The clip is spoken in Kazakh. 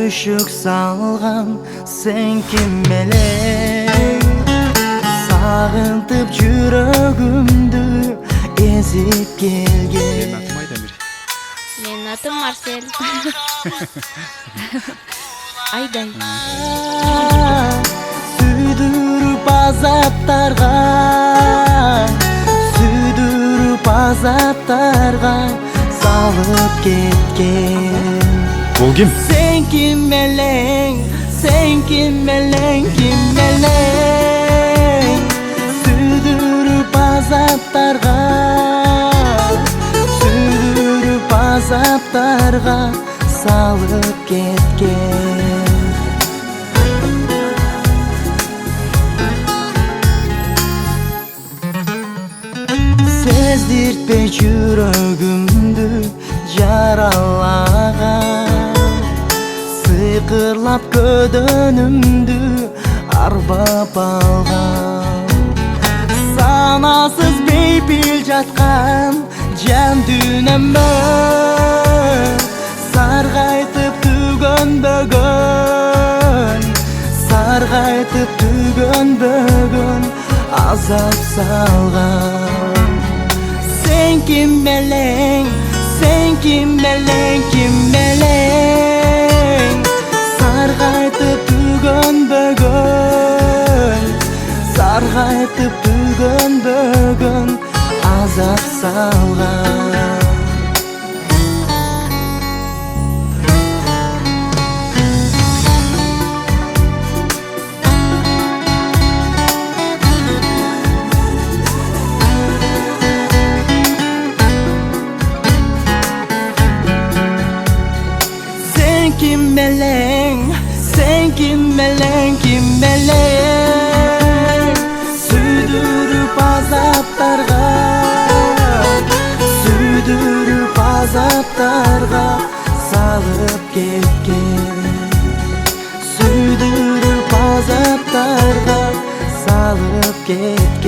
күшік салған сен кім элең? Сағынтып жүрөгүмдү ezip келген. Менин атым Марсель. Айдай. Сүйдүрүп азаптарга салып кеткен. Бул ким? Sen kim элең? Sen kim элең? Ким элең? Сүйдүрүп азаптарга салып кеткен. Сездиртпей жүрөгүмдү жаралаган, сыйкырлап көдөнүмдү арбап алган. Санасыз бейпил жаткан жан дүйнөмө саргайтып түгөнбөгөн азап салган. Sen kim элең? Sen kim элең? Ким элең? Саргайтып түгөнбөгөн азап салган. Sen kim элең? Sen kim элең? Ким элең? Сүйдүрүп азаптарга салып кеткен. Сүйдүрүп азаптарга салып кеткен.